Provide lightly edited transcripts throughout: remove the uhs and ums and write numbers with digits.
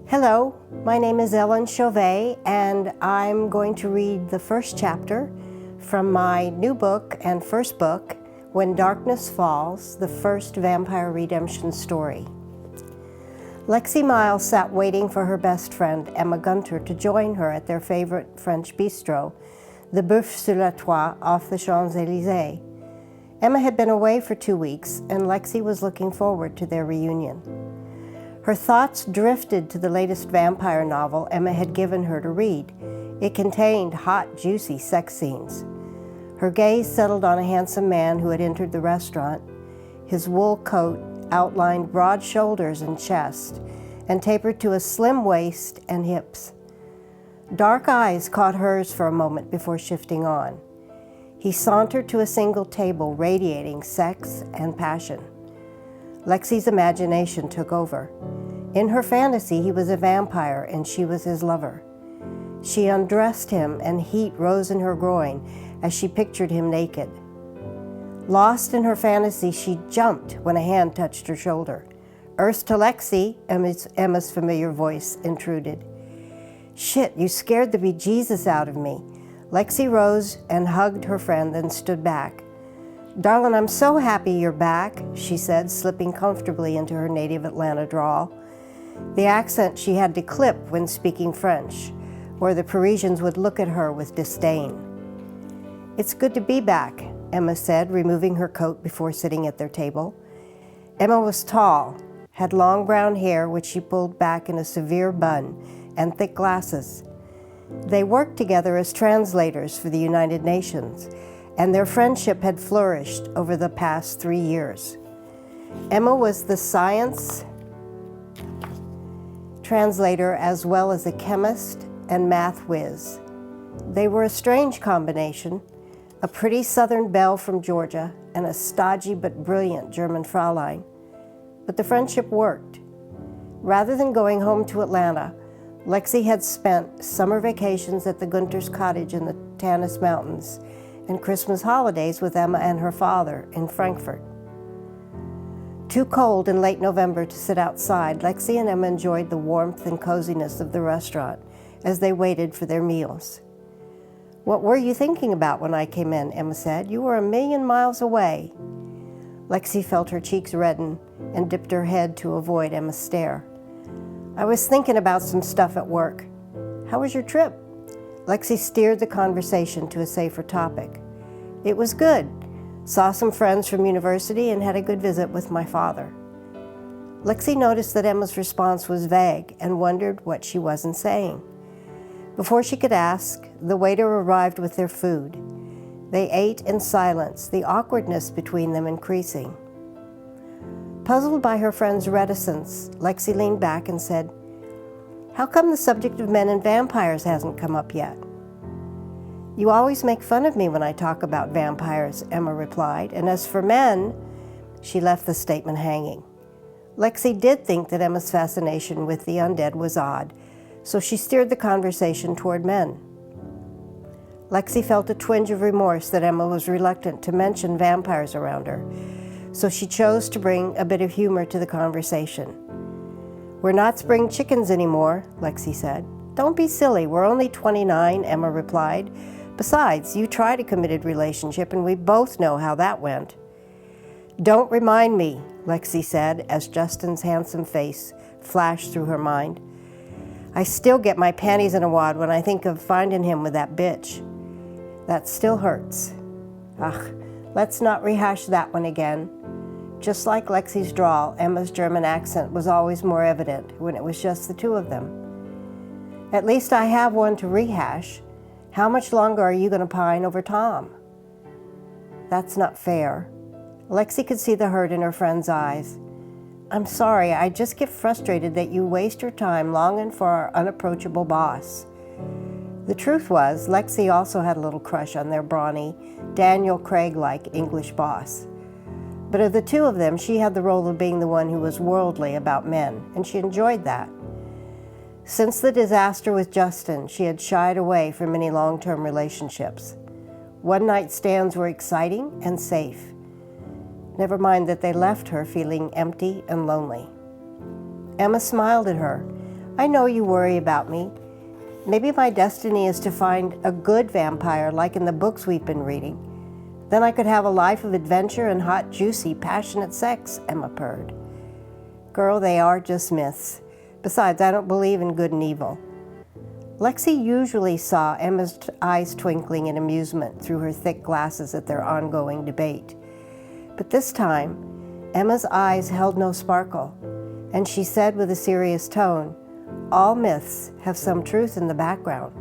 Hello, my name is Ellen Chauvet, and I'm going to read the first chapter from my new book and first book, When Darkness Falls, the first vampire redemption story. Lexi Miles sat waiting for her best friend, Emma Gunter, to join her at their favorite French bistro, the Boeuf sur la Toile off the Champs-Élysées. Emma had been away for 2 weeks, and Lexi was looking forward to their reunion. Her thoughts drifted to the latest vampire novel Emma had given her to read. It contained hot, juicy sex scenes. Her gaze settled on a handsome man who had entered the restaurant. His wool coat outlined broad shoulders and chest, and tapered to a slim waist and hips. Dark eyes caught hers for a moment before shifting on. He sauntered to a single table, radiating sex and passion. Lexi's imagination took over. In her fantasy, he was a vampire and she was his lover. She undressed him and heat rose in her groin as she pictured him naked. Lost in her fantasy, she jumped when a hand touched her shoulder. "Earth to Lexi," Emma's familiar voice intruded. "Shit, you scared the bejesus out of me." Lexi rose and hugged her friend, then stood back. "Darling, I'm so happy you're back," she said, slipping comfortably into her native Atlanta drawl. The accent she had to clip when speaking French, or the Parisians would look at her with disdain. "It's good to be back," Emma said, removing her coat before sitting at their table. Emma was tall, had long brown hair which she pulled back in a severe bun, and thick glasses. They worked together as translators for the United Nations, and their friendship had flourished over the past 3 years. Emma was the science translator as well as a chemist and math whiz. They were a strange combination, a pretty southern belle from Georgia and a stodgy but brilliant German Fraulein. But the friendship worked. Rather than going home to Atlanta, Lexi had spent summer vacations at the Gunter's cottage in the Tanis Mountains and Christmas holidays with Emma and her father in Frankfurt. Too cold in late November to sit outside, Lexi and Emma enjoyed the warmth and coziness of the restaurant as they waited for their meals. "What were you thinking about when I came in?" Emma said. "You were a million miles away." Lexi felt her cheeks redden and dipped her head to avoid Emma's stare. "I was thinking about some stuff at work." "How was your trip?" Lexi steered the conversation to a safer topic. "It was good. Saw some friends from university and had a good visit with my father." Lexi noticed that Emma's response was vague and wondered what she wasn't saying. Before she could ask, the waiter arrived with their food. They ate in silence, the awkwardness between them increasing. Puzzled by her friend's reticence, Lexi leaned back and said, "How come the subject of men and vampires hasn't come up yet?" "You always make fun of me when I talk about vampires," Emma replied, "and as for men," she left the statement hanging. Lexi did think that Emma's fascination with the undead was odd, so she steered the conversation toward men. Lexi felt a twinge of remorse that Emma was reluctant to mention vampires around her, so she chose to bring a bit of humor to the conversation. "We're not spring chickens anymore," Lexi said. "Don't be silly, we're only 29, Emma replied. "Besides, you tried a committed relationship and we both know how that went." "Don't remind me," Lexi said as Justin's handsome face flashed through her mind. "I still get my panties in a wad when I think of finding him with that bitch. That still hurts." "Ugh, let's not rehash that one again." Just like Lexi's drawl, Emma's German accent was always more evident when it was just the two of them. "At least I have one to rehash. How much longer are you going to pine over Tom?" "That's not fair." Lexi could see the hurt in her friend's eyes. "I'm sorry, I just get frustrated that you waste your time longing for our unapproachable boss." The truth was, Lexi also had a little crush on their brawny, Daniel Craig-like English boss. But of the two of them, she had the role of being the one who was worldly about men, and she enjoyed that. Since the disaster with Justin, she had shied away from any long-term relationships. One-night stands were exciting and safe. Never mind that they left her feeling empty and lonely. Emma smiled at her, I know you worry about me. Maybe my destiny is to find a good vampire like in the books we've been reading. Then I could have a life of adventure and hot, juicy, passionate sex," Emma purred. "Girl, they are just myths. Besides, I don't believe in good and evil." Lexi usually saw Emma's eyes twinkling in amusement through her thick glasses at their ongoing debate. But this time, Emma's eyes held no sparkle, and she said with a serious tone, "All myths have some truth in the background."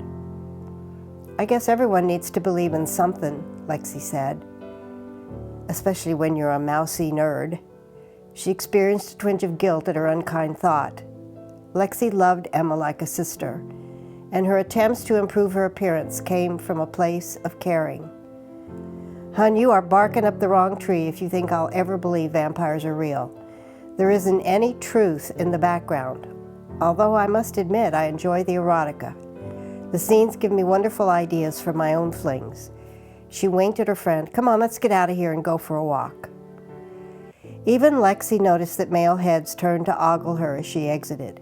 "I guess everyone needs to believe in something," Lexi said, "especially when you're a mousy nerd." She experienced a twinge of guilt at her unkind thought. Lexi loved Emma like a sister, and her attempts to improve her appearance came from a place of caring. "Hun, you are barking up the wrong tree if you think I'll ever believe vampires are real. There isn't any truth in the background, although I must admit I enjoy the erotica. The scenes give me wonderful ideas for my own flings." She winked at her friend. "Come on, let's get out of here and go for a walk." Even Lexi noticed that male heads turned to ogle her as she exited.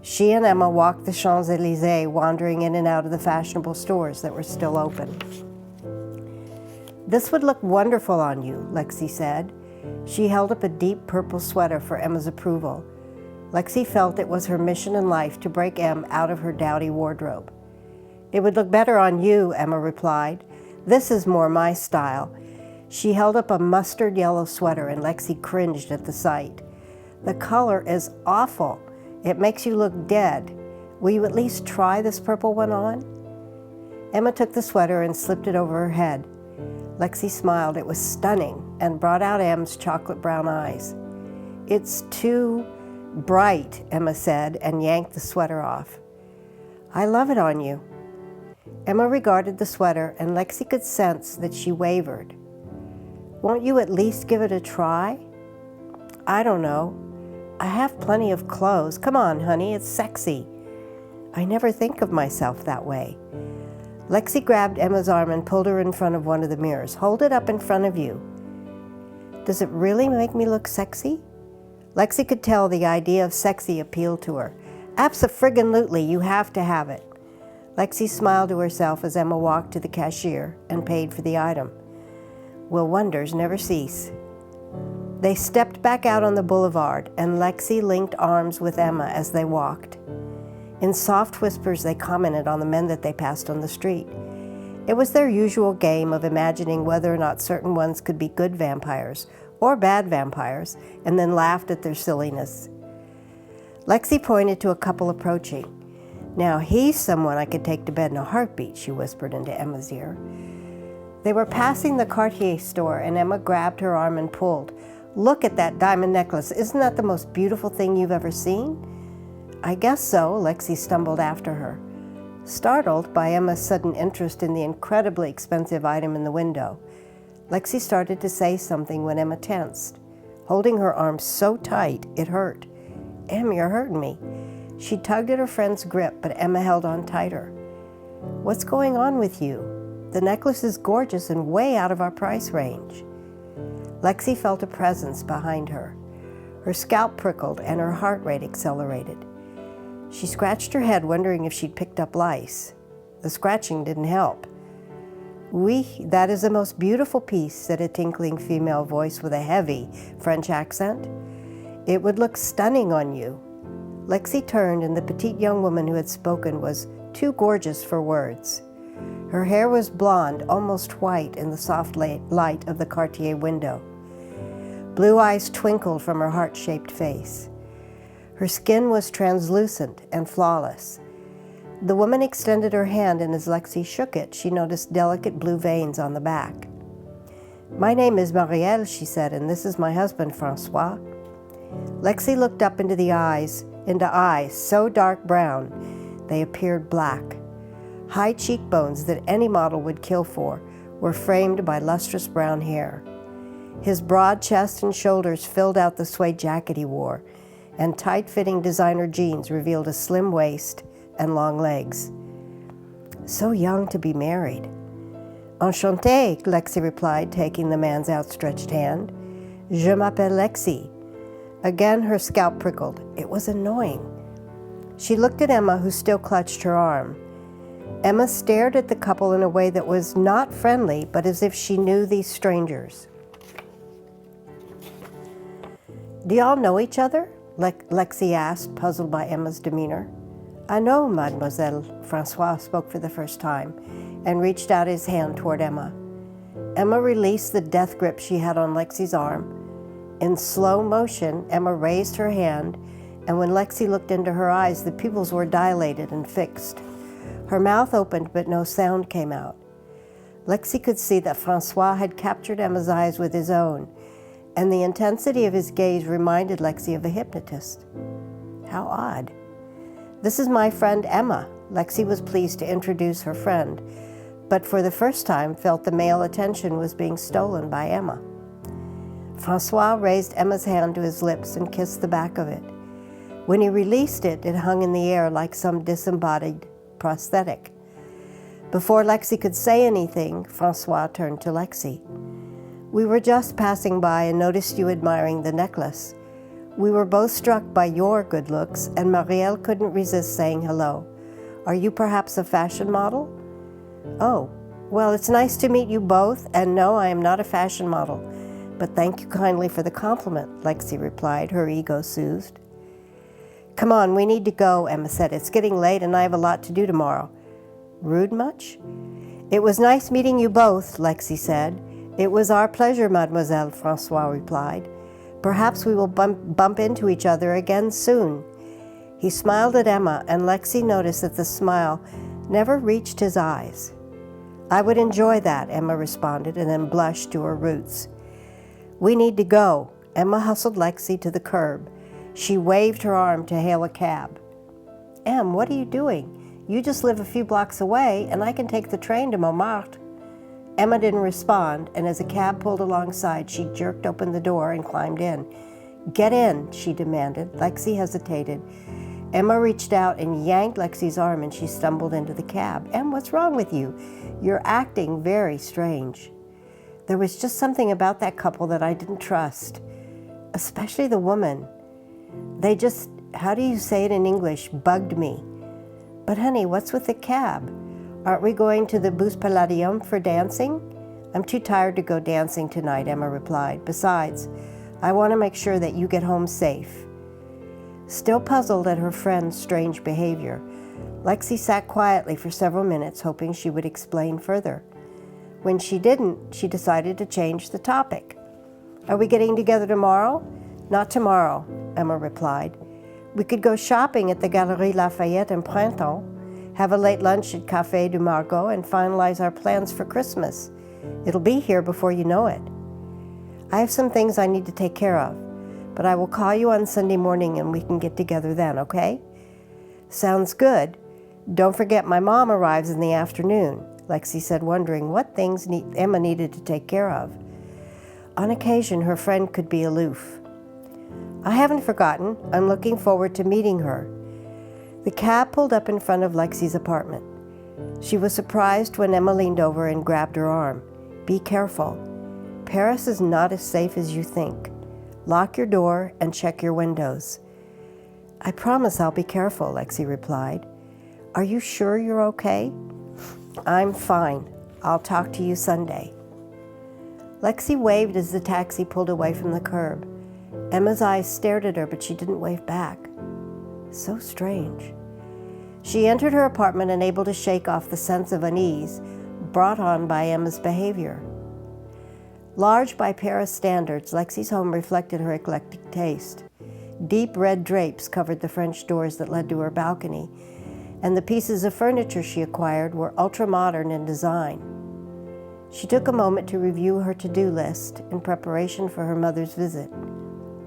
She and Emma walked the Champs-Élysées, wandering in and out of the fashionable stores that were still open. "This would look wonderful on you," Lexi said. She held up a deep purple sweater for Emma's approval. Lexi felt it was her mission in life to break Em out of her dowdy wardrobe. "It would look better on you," Emma replied. "This is more my style." She held up a mustard yellow sweater, and Lexi cringed at the sight. "The color is awful. It makes you look dead. Will you at least try this purple one on?" Emma took the sweater and slipped it over her head. Lexi smiled. It was stunning and brought out Em's chocolate brown eyes. "It's too bright," Emma said, and yanked the sweater off. "I love it on you." Emma regarded the sweater, and Lexi could sense that she wavered. "Won't you at least give it a try?" "I don't know. I have plenty of clothes. Come on, honey, it's sexy." "I never think of myself that way." Lexi grabbed Emma's arm and pulled her in front of one of the mirrors. "Hold it up in front of you." "Does it really make me look sexy?" Lexi could tell the idea of sexy appealed to her. "Abso-friggin-lutely, you have to have it." Lexi smiled to herself as Emma walked to the cashier and paid for the item. Will wonders never cease? They stepped back out on the boulevard, and Lexi linked arms with Emma as they walked. In soft whispers, they commented on the men that they passed on the street. It was their usual game of imagining whether or not certain ones could be good vampires or bad vampires, and then laughed at their silliness. Lexi pointed to a couple approaching. "Now he's someone I could take to bed in a heartbeat," she whispered into Emma's ear. They were passing the Cartier store, and Emma grabbed her arm and pulled. "Look at that diamond necklace. Isn't that the most beautiful thing you've ever seen?" "I guess so," Lexi stumbled after her. Startled by Emma's sudden interest in the incredibly expensive item in the window, Lexi started to say something when Emma tensed, holding her arm so tight it hurt. "Em, you're hurting me." She tugged at her friend's grip, but Emma held on tighter. "What's going on with you? The necklace is gorgeous and way out of our price range." Lexi felt a presence behind her. Her scalp prickled and her heart rate accelerated. She scratched her head, wondering if she'd picked up lice. The scratching didn't help. "Oui, that is the most beautiful piece," said a tinkling female voice with a heavy French accent. "It would look stunning on you." Lexi turned, and the petite young woman who had spoken was too gorgeous for words. Her hair was blonde, almost white in the soft light of the Cartier window. Blue eyes twinkled from her heart-shaped face. Her skin was translucent and flawless. The woman extended her hand, and as Lexi shook it, she noticed delicate blue veins on the back. "My name is Marielle," she said, "and this is my husband, Francois." Lexi looked up into eyes so dark brown they appeared black. High cheekbones that any model would kill for were framed by lustrous brown hair. His broad chest and shoulders filled out the suede jacket he wore, and tight-fitting designer jeans revealed a slim waist and long legs. So young to be married. "Enchantée," Lexi replied, taking the man's outstretched hand. "Je m'appelle Lexi." Again her scalp prickled. It was annoying. She looked at Emma, who still clutched her arm. Emma stared at the couple in a way that was not friendly, but as if she knew these strangers. "Do y'all know each other?" Lexi asked, puzzled by Emma's demeanor. "I know, mademoiselle." Francois spoke for the first time and reached out his hand toward Emma. Emma released the death grip she had on Lexi's arm. In slow motion, Emma raised her hand, and when Lexi looked into her eyes, the pupils were dilated and fixed. Her mouth opened, but no sound came out. Lexi could see that Francois had captured Emma's eyes with his own, and the intensity of his gaze reminded Lexi of a hypnotist. How odd. "This is my friend Emma." Lexi was pleased to introduce her friend, but for the first time felt the male attention was being stolen by Emma. Francois raised Emma's hand to his lips and kissed the back of it. When he released it, it hung in the air like some disembodied prosthetic. Before Lexi could say anything, Francois turned to Lexi. "We were just passing by and noticed you admiring the necklace. We were both struck by your good looks, and Marielle couldn't resist saying hello. Are you perhaps a fashion model?" "Oh, well, it's nice to meet you both, and no, I am not a fashion model. But thank you kindly for the compliment," Lexi replied, her ego soothed. "Come on, we need to go," Emma said. "It's getting late and I have a lot to do tomorrow." "Rude much?" "It was nice meeting you both," Lexi said. "It was our pleasure, mademoiselle," Francois replied. "Perhaps we will bump into each other again soon." He smiled at Emma, and Lexi noticed that the smile never reached his eyes. "I would enjoy that," Emma responded, and then blushed to her roots. "We need to go." Emma hustled Lexi to the curb. She waved her arm to hail a cab. "Em, what are you doing? You just live a few blocks away, and I can take the train to Montmartre." Emma didn't respond, and as a cab pulled alongside, she jerked open the door and climbed in. "Get in," she demanded. Lexi hesitated. Emma reached out and yanked Lexi's arm, and she stumbled into the cab. "Em, what's wrong with you? You're acting very strange." There was just something about that couple that I didn't trust, especially the woman. They just, how do you say it in English, bugged me. "But honey, what's with the cab? Aren't we going to the Bus Palladium for dancing?" "I'm too tired to go dancing tonight," Emma replied. "Besides, I want to make sure that you get home safe." Still puzzled at her friend's strange behavior, Lexi sat quietly for several minutes, hoping she would explain further. When she didn't, she decided to change the topic. "Are we getting together tomorrow?" "Not tomorrow," Emma replied. "We could go shopping at the Galerie Lafayette in Printemps, have a late lunch at Café du Margot, and finalize our plans for Christmas. It'll be here before you know it." "I have some things I need to take care of, but I will call you on Sunday morning and we can get together then, okay?" "Sounds good. Don't forget my mom arrives in the afternoon," Lexi said, wondering what things Emma needed to take care of. On occasion, her friend could be aloof. "I haven't forgotten. I'm looking forward to meeting her." The cab pulled up in front of Lexi's apartment. She was surprised when Emma leaned over and grabbed her arm. "Be careful. Paris is not as safe as you think. Lock your door and check your windows." "I promise I'll be careful," Lexi replied. "Are you sure you're okay?" "I'm fine. I'll talk to you Sunday." Lexi waved as the taxi pulled away from the curb. Emma's eyes stared at her, but she didn't wave back. So strange. She entered her apartment, unable to shake off the sense of unease brought on by Emma's behavior. Large by Paris standards, Lexi's home reflected her eclectic taste. Deep red drapes covered the French doors that led to her balcony, and the pieces of furniture she acquired were ultra-modern in design. She took a moment to review her to-do list in preparation for her mother's visit.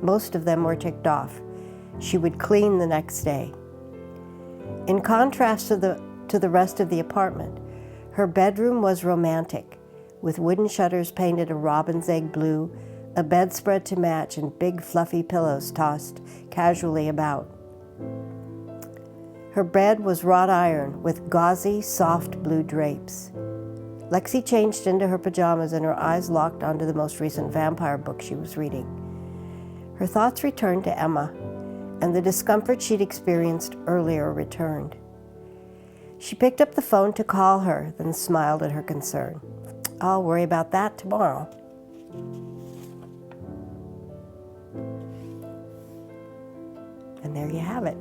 Most of them were ticked off. She would clean the next day. In contrast to the rest of the apartment, her bedroom was romantic, with wooden shutters painted a robin's egg blue, a bedspread to match, and big fluffy pillows tossed casually about. Her bed was wrought iron with gauzy, soft blue drapes. Lexi changed into her pajamas and her eyes locked onto the most recent vampire book she was reading. Her thoughts returned to Emma. and the discomfort she'd experienced earlier returned. She picked up the phone to call her, then smiled at her concern. "I'll worry about that tomorrow." And there you have it.